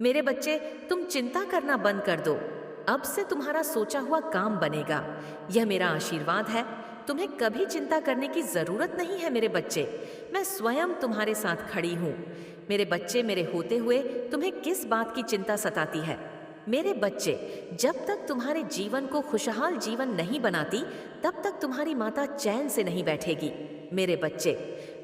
मेरे बच्चे, तुम चिंता करना बंद कर दो। अब से तुम्हारा सोचा हुआ काम बनेगा। यह मेरा आशीर्वाद है। तुम्हें कभी चिंता करने की जरूरत नहीं है मेरे बच्चे। मैं स्वयं तुम्हारे साथ खड़ी हूँ। मेरे बच्चे, मेरे होते हुए तुम्हें किस बात की चिंता सताती है? मेरे बच्चे, जब तक तुम्हारे जीवन को खुशहाल जीवन नहीं बनाती, तब तक तुम्हारी माता चैन से नहीं बैठेगी। मेरे बच्चे,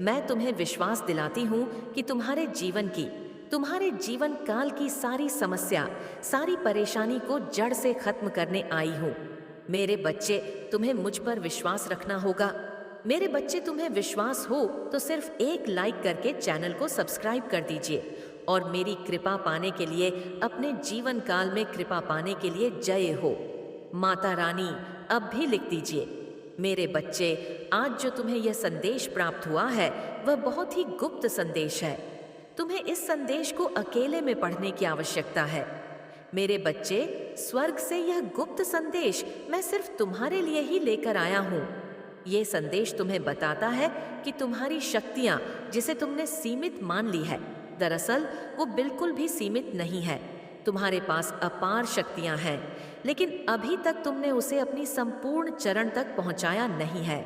मैं तुम्हें विश्वास दिलाती हूँ कि तुम्हारे जीवन काल की सारी समस्या, सारी परेशानी को जड़ से खत्म करने आई हूँ। मेरे बच्चे, तुम्हें मुझ पर विश्वास रखना होगा। मेरे बच्चे, तुम्हें विश्वास हो तो सिर्फ एक लाइक करके चैनल को सब्सक्राइब कर दीजिए और मेरी कृपा पाने के लिए, अपने जीवन काल में कृपा पाने के लिए जय हो माता रानी अब भी लिख दीजिए। मेरे बच्चे, आज जो तुम्हें यह संदेश प्राप्त हुआ है वह बहुत ही गुप्त संदेश है। तुम्हें इस संदेश को अकेले में पढ़ने की आवश्यकता है। मेरे बच्चे, स्वर्ग से यह गुप्त संदेश मैं सिर्फ तुम्हारे लिए ही लेकर आया हूँ। ये संदेश तुम्हें बताता है कि तुम्हारी शक्तियाँ, जिसे तुमने सीमित मान ली है, दरअसल वो बिल्कुल भी सीमित नहीं है। तुम्हारे पास अपार शक्तियाँ हैं, लेकिन अभी तक तुमने उसे अपनी संपूर्ण चरण तक पहुँचाया नहीं है।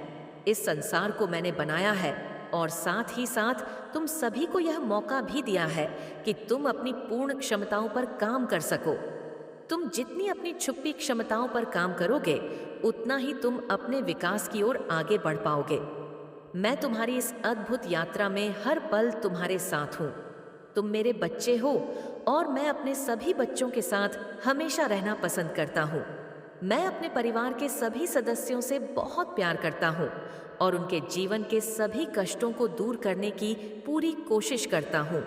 इस संसार को मैंने बनाया है और साथ ही साथ तुम सभी को यह मौका भी दिया है कि तुम अपनी पूर्ण क्षमताओं पर काम कर सको। तुम जितनी अपनी छुपी क्षमताओं पर काम करोगे, उतना ही तुम अपने विकास की ओर आगे बढ़ पाओगे। मैं तुम्हारी इस अद्भुत यात्रा में हर पल तुम्हारे साथ हूँ। तुम मेरे बच्चे हो और मैं अपने सभी बच्चों के साथ हमेशा रहना पसंद करता हूँ। मैं अपने परिवार के सभी सदस्यों से बहुत प्यार करता हूँ और उनके जीवन के सभी कष्टों को दूर करने की पूरी कोशिश करता हूँ।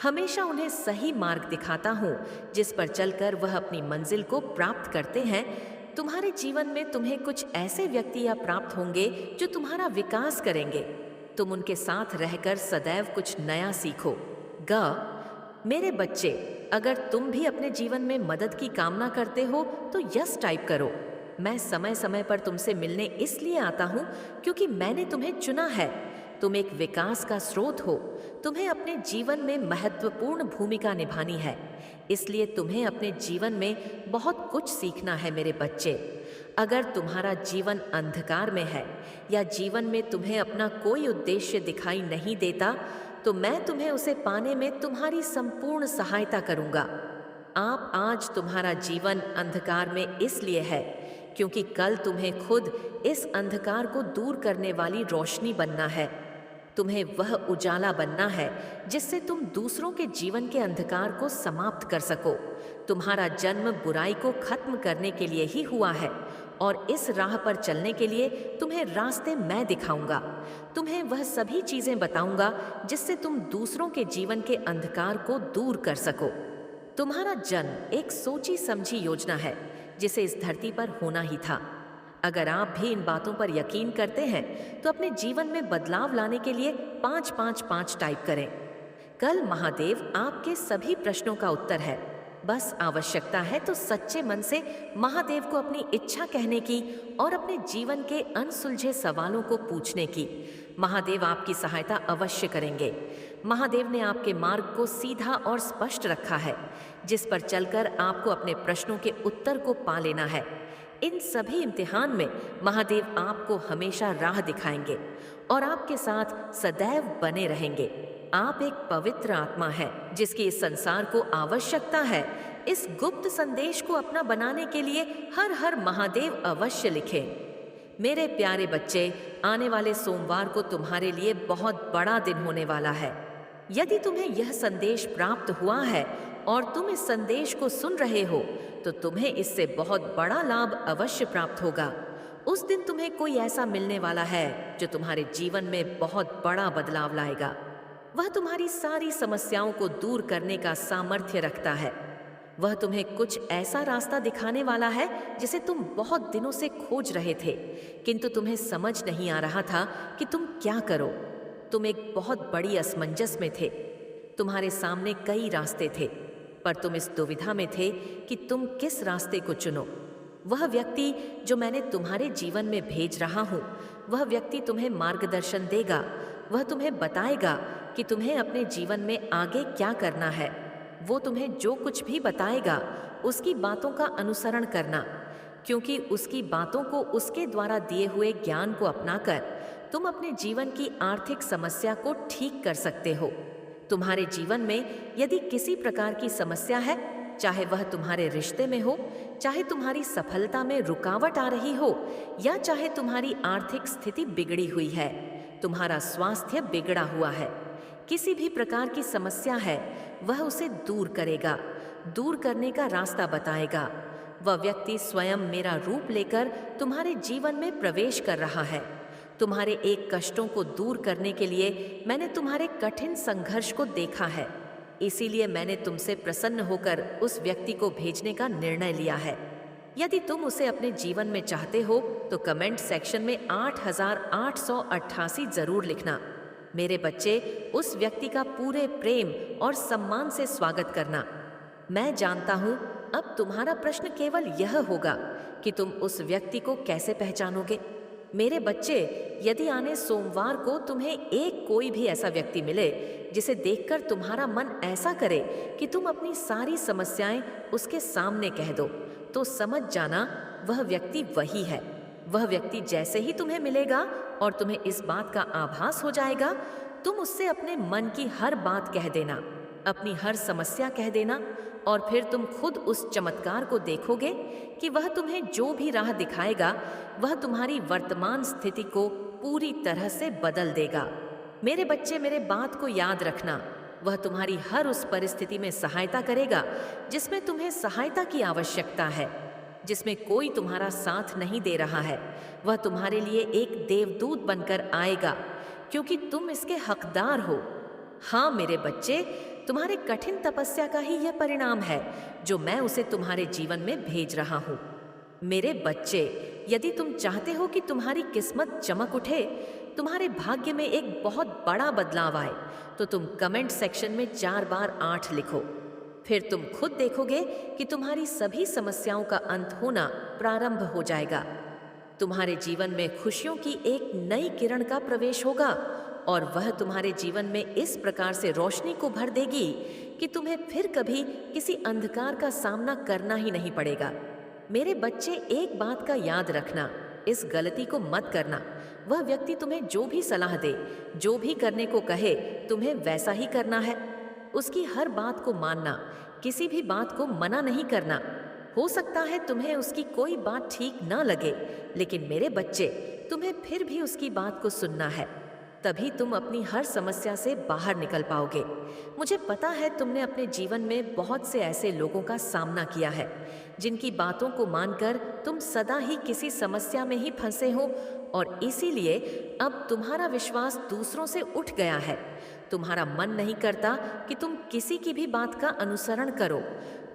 हमेशा उन्हें सही मार्ग दिखाता हूँ, जिस पर चलकर वह अपनी मंजिल को प्राप्त करते हैं। तुम्हारे जीवन में तुम्हें कुछ ऐसे व्यक्ति या प्राप्त होंगे जो तुम्हारा विकास करेंगे। तुम उनके साथ रहकर सदैव कुछ नया सीखो। मेरे बच्चे, अगर तुम भी अपने जीवन में मदद की कामना करते हो तो यस टाइप करो। मैं समय समय पर तुमसे मिलने इसलिए आता हूँ क्योंकि मैंने तुम्हें चुना है। तुम एक विकास का स्रोत हो। तुम्हें अपने जीवन में महत्वपूर्ण भूमिका निभानी है, इसलिए तुम्हें अपने जीवन में बहुत कुछ सीखना है मेरे बच्चे। अगर तुम्हारा जीवन अंधकार में है या जीवन में तुम्हें अपना कोई उद्देश्य दिखाई नहीं देता, तो मैं तुम्हें उसे पाने में तुम्हारी संपूर्ण सहायता करूंगा। आज तुम्हारा जीवन अंधकार में इसलिए है क्योंकि कल तुम्हें खुद इस अंधकार को दूर करने वाली रोशनी बनना है। तुम्हें वह उजाला बनना है जिससे तुम दूसरों के जीवन के अंधकार को समाप्त कर सको। तुम्हारा जन्म बुराई को खत्म करने के लिए ही हुआ है और इस राह पर चलने के लिए तुम्हें रास्ते मैं दिखाऊंगा। तुम्हें वह सभी चीजें बताऊंगा जिससे तुम दूसरों के जीवन के अंधकार को दूर कर सको। तुम्हारा जन्म एक सोची समझी योजना है जिसे इस धरती पर होना ही था। अगर आप भी इन बातों पर यकीन करते हैं तो अपने जीवन में बदलाव लाने के लिए 555 टाइप करें। कल महादेव आपके सभी प्रश्नों का उत्तर है। बस आवश्यकता है तो सच्चे मन से महादेव को अपनी इच्छा कहने की और अपने जीवन के अनसुलझे सवालों को पूछने की। महादेव आपकी सहायता अवश्य करेंगे। महादेव ने आपके मार्ग को सीधा और स्पष्ट रखा है, जिस पर चलकर आपको अपने प्रश्नों के उत्तर को पा लेना है। इन सभी इम्तिहान में महादेव आपको हमेशा राह दिखाएंगे और आपके साथ सदैव बने रहेंगे। आप एक पवित्र आत्मा है जिसकी इस संसार को आवश्यकता है। इस गुप्त संदेश को अपना बनाने के लिए हर हर महादेव अवश्य लिखें। मेरे प्यारे बच्चे, आने वाले सोमवार को तुम्हारे लिए बहुत बड़ा दिन होने वाला है। यदि तुम्हें यह संदेश प्राप्त हुआ है और तुम इस संदेश को सुन रहे हो, तो तुम्हें इससे बहुत बड़ा लाभ अवश्य प्राप्त होगा। उस दिन तुम्हें कोई ऐसा मिलने वाला है जो तुम्हारे जीवन में बहुत बड़ा बदलाव लाएगा। वह तुम्हारी सारी समस्याओं को दूर करने का सामर्थ्य रखता है। वह तुम्हें कुछ ऐसा रास्ता दिखाने वाला है जिसे तुम बहुत दिनों से खोज रहे थे, किंतु तुम्हें समझ नहीं आ रहा था कि तुम क्या करो। तुम एक बहुत बड़ी असमंजस में थे। तुम्हारे सामने कई रास्ते थे, पर तुम इस दुविधा में थे कि तुम किस रास्ते को चुनो। वह व्यक्ति जो मैंने तुम्हारे जीवन में भेज रहा हूँ, वह व्यक्ति तुम्हें मार्गदर्शन देगा। वह तुम्हें बताएगा कि तुम्हें अपने जीवन में आगे क्या करना है। वो तुम्हें जो कुछ भी बताएगा उसकी बातों का अनुसरण करना, क्योंकि उसकी बातों को उसके द्वारा दिए हुए ज्ञान को अपनाकर तुम अपने जीवन की आर्थिक समस्या को ठीक कर सकते हो। तुम्हारे जीवन में यदि किसी प्रकार की समस्या है, चाहे वह तुम्हारे रिश्ते में हो, चाहे तुम्हारी सफलता में रुकावट आ रही हो, या चाहे तुम्हारी आर्थिक स्थिति बिगड़ी हुई है, तुम्हारा स्वास्थ्य बिगड़ा हुआ है, किसी भी प्रकार की समस्या है, वह उसे दूर करेगा, दूर करने का रास्ता बताएगा। वह व्यक्ति स्वयं मेरा रूप लेकर तुम्हारे जीवन में प्रवेश कर रहा है। तुम्हारे एक कष्टों को दूर करने के लिए मैंने तुम्हारे कठिन संघर्ष को देखा है, इसीलिए मैंने तुमसे प्रसन्न होकर उस व्यक्ति को भेजने का निर्णय लिया है। यदि तुम उसे अपने जीवन में चाहते हो तो कमेंट सेक्शन में 8888 जरूर लिखना। मेरे बच्चे, उस व्यक्ति का पूरे प्रेम और सम्मान से स्वागत करना। मैं जानता हूं अब तुम्हारा प्रश्न केवल यह होगा कि तुम उस व्यक्ति को कैसे पहचानोगे। मेरे बच्चे, यदि आने सोमवार को तुम्हें एक कोई भी ऐसा व्यक्ति मिले जिसे देखकर तुम्हारा मन ऐसा करे कि तुम अपनी सारी समस्याएं उसके सामने कह दो, तो समझ जाना वह व्यक्ति वही है। वह व्यक्ति जैसे ही तुम्हें मिलेगा और तुम्हें इस बात का आभास हो जाएगा, तुम उससे अपने मन की हर बात कह देना, अपनी हर समस्या कह देना, और फिर तुम खुद उस चमत्कार को देखोगे कि वह तुम्हें जो भी राह दिखाएगा वह तुम्हारी वर्तमान स्थिति को पूरी तरह से बदल देगा। मेरे बच्चे, मेरे बात को याद रखना, वह तुम्हारी हर उस परिस्थिति में सहायता करेगा जिसमें तुम्हें सहायता की आवश्यकता है, जिसमें कोई तुम्हारा साथ नहीं दे रहा है। वह तुम्हारे लिए एक देवदूत बनकर आएगा, क्योंकि तुम इसके हकदार हो। हाँ मेरे बच्चे, तुम्हारे कठिन तपस्या का ही यह परिणाम है जो मैं उसे तुम्हारे जीवन में भेज रहा हूँ। मेरे बच्चे, यदि तुम चाहते हो कि तुम्हारी किस्मत चमक उठे, तुम्हारे भाग्य में एक बहुत बड़ा बदलाव आए, तो तुम कमेंट सेक्शन में 4 बार 8 लिखो। फिर तुम खुद देखोगे कि तुम्हारी सभी समस्याओं का अंत होना प्रारंभ हो जाएगा। तुम्हारे जीवन में खुशियों की एक नई किरण का प्रवेश होगा और वह तुम्हारे जीवन में इस प्रकार से रोशनी को भर देगी कि तुम्हें फिर कभी किसी अंधकार का सामना करना ही नहीं पड़ेगा। मेरे बच्चे, एक बात का याद रखना, इस गलती को मत करना। वह व्यक्ति तुम्हें जो भी सलाह दे, जो भी करने को कहे, तुम्हें वैसा ही करना है। उसकी हर बात को मानना, किसी भी बात को मना नहीं करना। हो सकता है तुम्हें उसकी कोई बात ठीक ना लगे, लेकिन मेरे बच्चे, तुम्हें फिर भी उसकी बात को सुनना है, तभी तुम अपनी हर समस्या से बाहर निकल पाओगे। मुझे पता है तुमने अपने जीवन में बहुत से ऐसे लोगों का सामना किया है जिनकी बातों को मानकर तुम सदा ही किसी समस्या में ही फंसे हो, और इसीलिए अब तुम्हारा विश्वास दूसरों से उठ गया है। तुम्हारा मन नहीं करता कि तुम किसी की भी बात का अनुसरण करो,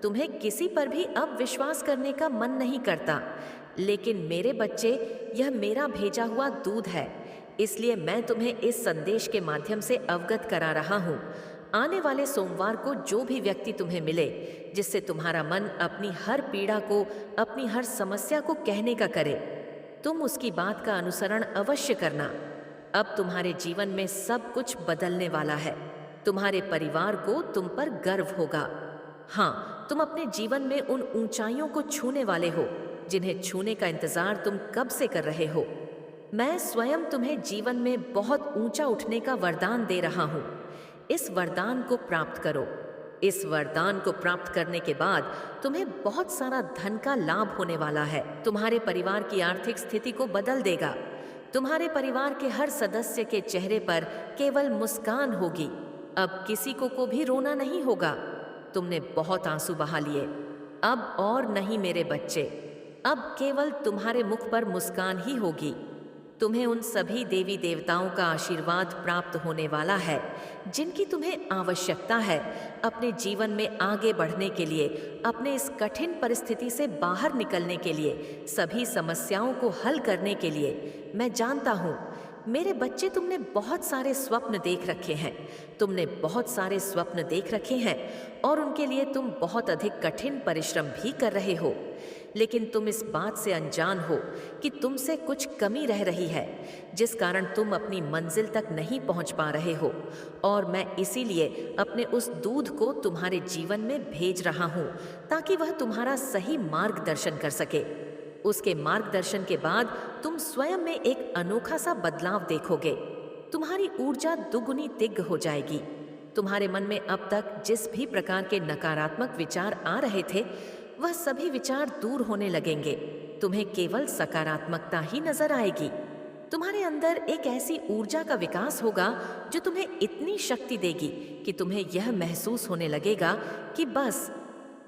तुम्हें किसी पर भी अब विश्वास करने का मन नहीं करता। लेकिन मेरे बच्चे, यह मेरा भेजा हुआ दूध है, इसलिए मैं तुम्हें इस संदेश के माध्यम से अवगत करा रहा हूँ। आने वाले सोमवार को जो भी व्यक्ति तुम्हें मिले जिससे तुम्हारा मन अपनी हर पीड़ा को, अपनी हर समस्या को कहने का करे, तुम उसकी बात का अनुसरण अवश्य करना। अब तुम्हारे जीवन में सब कुछ बदलने वाला है। तुम्हारे परिवार को तुम पर गर्व होगा। हाँ, तुम अपने जीवन में उन ऊंचाइयों को छूने वाले हो जिन्हें छूने का इंतजार तुम कब से कर रहे हो। मैं स्वयं तुम्हें जीवन में बहुत ऊंचा उठने का वरदान दे रहा हूँ। इस वरदान को प्राप्त करो। इस वरदान को प्राप्त करने के बाद तुम्हें बहुत सारा धन का लाभ होने वाला है। तुम्हारे परिवार की आर्थिक स्थिति को बदल देगा। तुम्हारे परिवार के हर सदस्य के चेहरे पर केवल मुस्कान होगी। अब किसी को भी रोना नहीं होगा। तुमने बहुत आंसू बहा लिए, अब और नहीं मेरे बच्चे। अब केवल तुम्हारे मुख पर मुस्कान ही होगी। तुम्हें उन सभी देवी देवताओं का आशीर्वाद प्राप्त होने वाला है जिनकी तुम्हें आवश्यकता है अपने जीवन में आगे बढ़ने के लिए, अपने इस कठिन परिस्थिति से बाहर निकलने के लिए, सभी समस्याओं को हल करने के लिए। मैं जानता हूँ मेरे बच्चे, तुमने बहुत सारे स्वप्न देख रखे हैं, तुमने बहुत सारे स्वप्न देख रखे हैं और उनके लिए तुम बहुत अधिक कठिन परिश्रम भी कर रहे हो। लेकिन तुम इस बात से अनजान हो कि तुमसे कुछ कमी रह रही है, जिस कारण तुम अपनी मंजिल तक नहीं पहुंच पा रहे हो। और मैं इसीलिए अपने उस दूध को तुम्हारे जीवन में भेज रहा हूं, ताकि वह तुम्हारा सही मार्गदर्शन कर सके। उसके मार्गदर्शन के बाद तुम स्वयं में एक अनोखा सा बदलाव देखोगे। तुम्हारी ऊर्जा दुगुनी तिग हो जाएगी। तुम्हारे मन में अब तक जिस भी प्रकार के नकारात्मक विचार आ रहे थे, वह सभी विचार दूर होने लगेंगे। तुम्हें केवल सकारात्मकता ही नजर आएगी। तुम्हारे अंदर एक ऐसी ऊर्जा का विकास होगा जो तुम्हें इतनी शक्ति देगी कि तुम्हें यह महसूस होने लगेगा कि बस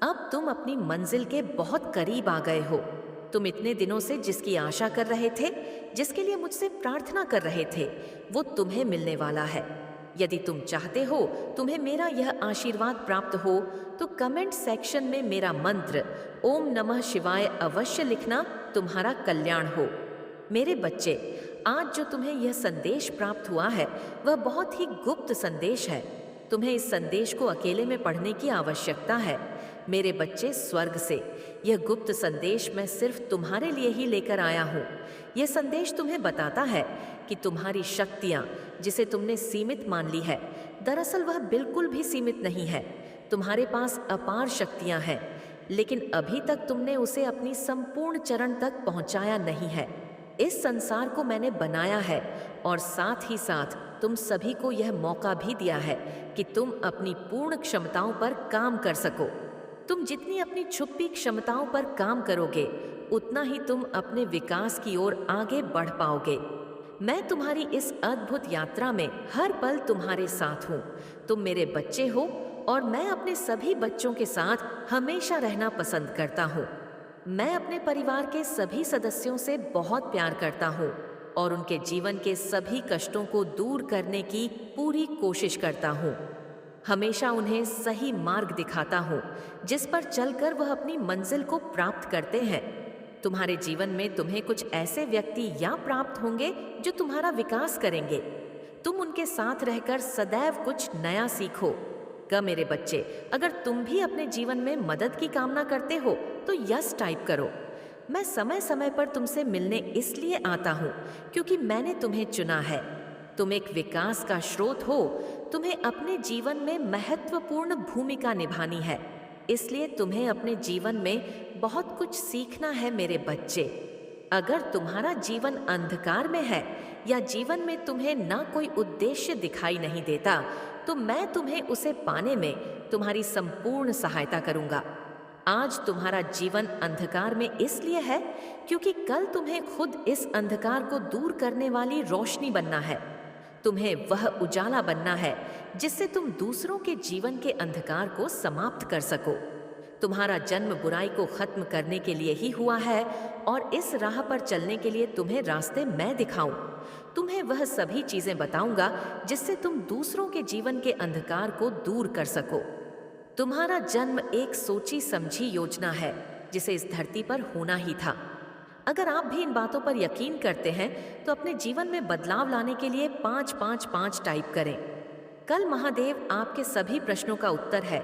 अब तुम अपनी मंजिल के बहुत करीब आ गए हो। तुम इतने दिनों से जिसकी आशा कर रहे थे, जिसके लिए मुझसे प्रार्थना कर रहे थे, वो तुम्हें मिलने वाला है। यदि तुम चाहते हो तुम्हें मेरा यह आशीर्वाद प्राप्त हो, तो कमेंट सेक्शन में मेरा मंत्र ओम नमः शिवाय अवश्य लिखना। तुम्हारा कल्याण हो। मेरे बच्चे, आज जो तुम्हें यह संदेश प्राप्त हुआ है, वह बहुत ही गुप्त संदेश है। तुम्हें इस संदेश को अकेले में पढ़ने की आवश्यकता है। मेरे बच्चे, स्वर्ग से यह गुप्त संदेश मैं सिर्फ तुम्हारे लिए ही लेकर आया हूँ। यह संदेश तुम्हें बताता है कि तुम्हारी शक्तियाँ, जिसे तुमने सीमित मान ली है, दरअसल वह बिल्कुल भी सीमित नहीं है। तुम्हारे पास अपार शक्तियाँ हैं, लेकिन अभी तक तुमने उसे अपनी संपूर्ण चरण तक पहुँचाया नहीं है। इस संसार को मैंने बनाया है और साथ ही साथ तुम सभी को यह मौका भी दिया है कि तुम अपनी पूर्ण क्षमताओं पर काम कर सको। तुम जितनी अपनी छुपी क्षमताओं पर काम करोगे, उतना ही तुम अपने विकास की ओर आगे बढ़ पाओगे। मैं तुम्हारी इस अद्भुत यात्रा में हर पल तुम्हारे साथ हूँ। तुम मेरे बच्चे हो और मैं अपने सभी बच्चों के साथ हमेशा रहना पसंद करता हूँ। मैं अपने परिवार के सभी सदस्यों से बहुत प्यार करता हूँ और उनके जीवन के सभी कष्टों को दूर करने की पूरी कोशिश करता हूँ। हमेशा उन्हें सही मार्ग दिखाता हूँ, जिस पर चलकर वह अपनी मंजिल को प्राप्त करते हैं। तुम्हारे जीवन में तुम्हें कुछ ऐसे व्यक्ति या प्राप्त होंगे जो तुम्हारा विकास करेंगे। तुम उनके साथ रहकर सदैव कुछ नया सीखो। मेरे बच्चे, अगर तुम भी अपने जीवन में मदद की कामना करते हो तो यस टाइप करो। मैं समय समय पर तुमसे मिलने इसलिए आता हूँ क्योंकि मैंने तुम्हें चुना है। तुम एक विकास का स्रोत हो। तुम्हें अपने जीवन में महत्वपूर्ण भूमिका निभानी है, इसलिए तुम्हें अपने जीवन में बहुत कुछ सीखना है मेरे बच्चे। अगर तुम्हारा जीवन अंधकार में है या जीवन में तुम्हें ना कोई उद्देश्य दिखाई नहीं देता, तो मैं तुम्हें उसे पाने में तुम्हारी संपूर्ण सहायता करूंगा। आज तुम्हारा जीवन अंधकार में इसलिए है क्योंकि कल तुम्हें खुद इस अंधकार को दूर करने वाली रोशनी बनना है। तुम्हें वह उजाला बनना है जिससे तुम दूसरों के जीवन के अंधकार को समाप्त कर सको। तुम्हारा जन्म बुराई को खत्म करने के लिए ही हुआ है और इस राह पर चलने के लिए तुम्हें रास्ते मैं दिखाऊं। तुम्हें वह सभी चीजें बताऊंगा जिससे तुम दूसरों के जीवन के अंधकार को दूर कर सको। तुम्हारा जन्म एक सोची समझी योजना है जिसे इस धरती पर होना ही था। अगर आप भी इन बातों पर यकीन करते हैं तो अपने जीवन में बदलाव लाने के लिए 555 टाइप करें। कल महादेव आपके सभी प्रश्नों का उत्तर है।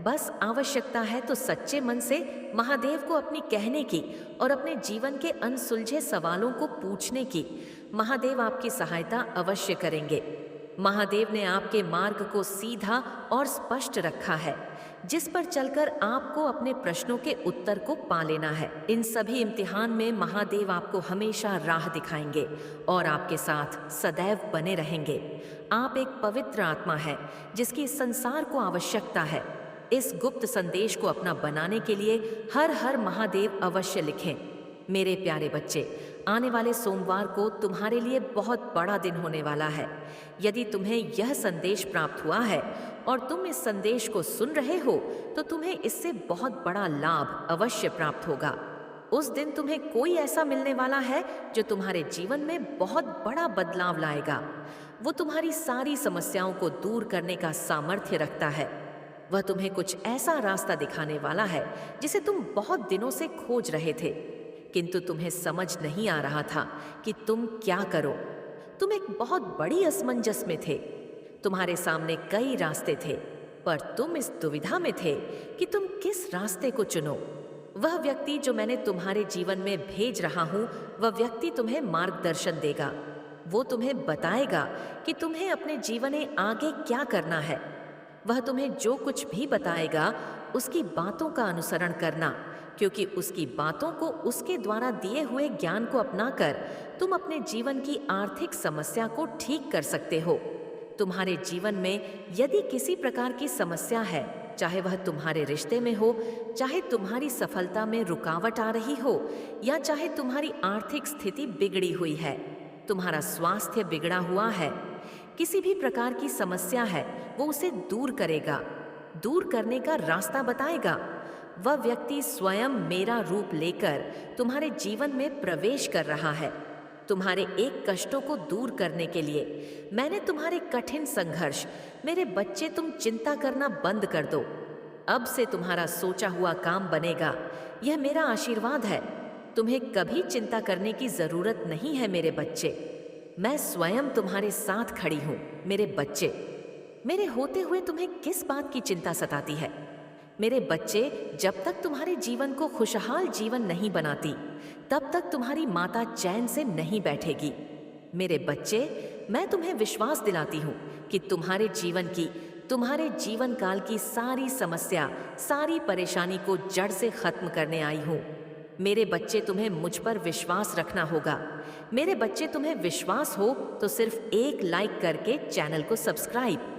बस आवश्यकता है तो सच्चे मन से महादेव को अपनी कहने की और अपने जीवन के अनसुलझे सवालों को पूछने की। महादेव आपकी सहायता अवश्य करेंगे। महादेव ने आपके मार्ग को सीधा और स्पष्ट रखा है, जिस पर चलकर आपको अपने प्रश्नों के उत्तर को पा लेना है। इन सभी इम्तिहान में महादेव आपको हमेशा राह दिखाएंगे और आपके साथ सदैव बने रहेंगे। आप एक पवित्र आत्मा है जिसकी इस संसार को आवश्यकता है। इस गुप्त संदेश को अपना बनाने के लिए हर हर महादेव अवश्य लिखें। मेरे प्यारे बच्चे, आने वाले सोमवार को तुम्हारे लिए बहुत बड़ा दिन होने वाला है। यदि तुम्हें यह संदेश प्राप्त हुआ है और तुम इस संदेश को सुन रहे हो तो तुम्हें इससे बहुत बड़ा लाभ अवश्य प्राप्त होगा। उस दिन तुम्हें कोई ऐसा मिलने वाला है जो तुम्हारे जीवन में बहुत बड़ा बदलाव लाएगा। वो तुम्हारी सारी समस्याओं को दूर करने का सामर्थ्य रखता है। वह तुम्हें कुछ ऐसा रास्ता दिखाने वाला है जिसे तुम बहुत दिनों से खोज रहे थे, किंतु तुम्हें समझ नहीं आ रहा था कि तुम क्या करो। तुम एक बहुत बड़ी असमंजस में थे। तुम्हारे सामने कई रास्ते थे, पर तुम इस दुविधा में थे कि तुम किस रास्ते को चुनो। वह व्यक्ति जो मैंने तुम्हारे जीवन में भेज रहा हूं, वह व्यक्ति तुम्हें मार्गदर्शन देगा। वो तुम्हें बताएगा कि तुम्हें अपने जीवन में आगे क्या करना है। वह तुम्हें जो कुछ भी बताएगा, उसकी बातों का अनुसरण करना, क्योंकि उसकी बातों को, उसके द्वारा दिए हुए ज्ञान को अपनाकर तुम अपने जीवन की आर्थिक समस्या को ठीक कर सकते हो। तुम्हारे जीवन में यदि किसी प्रकार की समस्या है, चाहे वह तुम्हारे रिश्ते में हो, चाहे तुम्हारी सफलता में रुकावट आ रही हो, या चाहे तुम्हारी आर्थिक स्थिति बिगड़ी हुई है, तुम्हारा स्वास्थ्य बिगड़ा हुआ है, किसी भी प्रकार की समस्या है, वो उसे दूर करेगा, दूर करने का रास्ता बताएगा। वह व्यक्ति स्वयं मेरा रूप लेकर तुम्हारे जीवन में प्रवेश कर रहा है। तुम्हारे एक कष्टों को दूर करने के लिए मैंने तुम्हारे कठिन संघर्ष, मेरे बच्चे तुम चिंता करना बंद कर दो। अब से तुम्हारा सोचा हुआ काम बनेगा, यह मेरा आशीर्वाद है। तुम्हें कभी चिंता करने की जरूरत नहीं है मेरे बच्चे। मैं स्वयं तुम्हारे साथ खड़ी हूं मेरे बच्चे। मेरे होते हुए तुम्हें किस बात की चिंता सताती है? मेरे बच्चे, जब तक तुम्हारे जीवन को खुशहाल जीवन नहीं बनाती, तब तक तुम्हारी माता चैन से नहीं बैठेगी। मेरे बच्चे, मैं तुम्हें विश्वास दिलाती हूँ कि तुम्हारे जीवन की, तुम्हारे जीवन काल की सारी समस्या, सारी परेशानी को जड़ से खत्म करने आई हूँ। मेरे बच्चे, तुम्हें मुझ पर विश्वास रखना होगा। मेरे बच्चे, तुम्हें विश्वास हो तो सिर्फ एक लाइक करके चैनल को सब्सक्राइब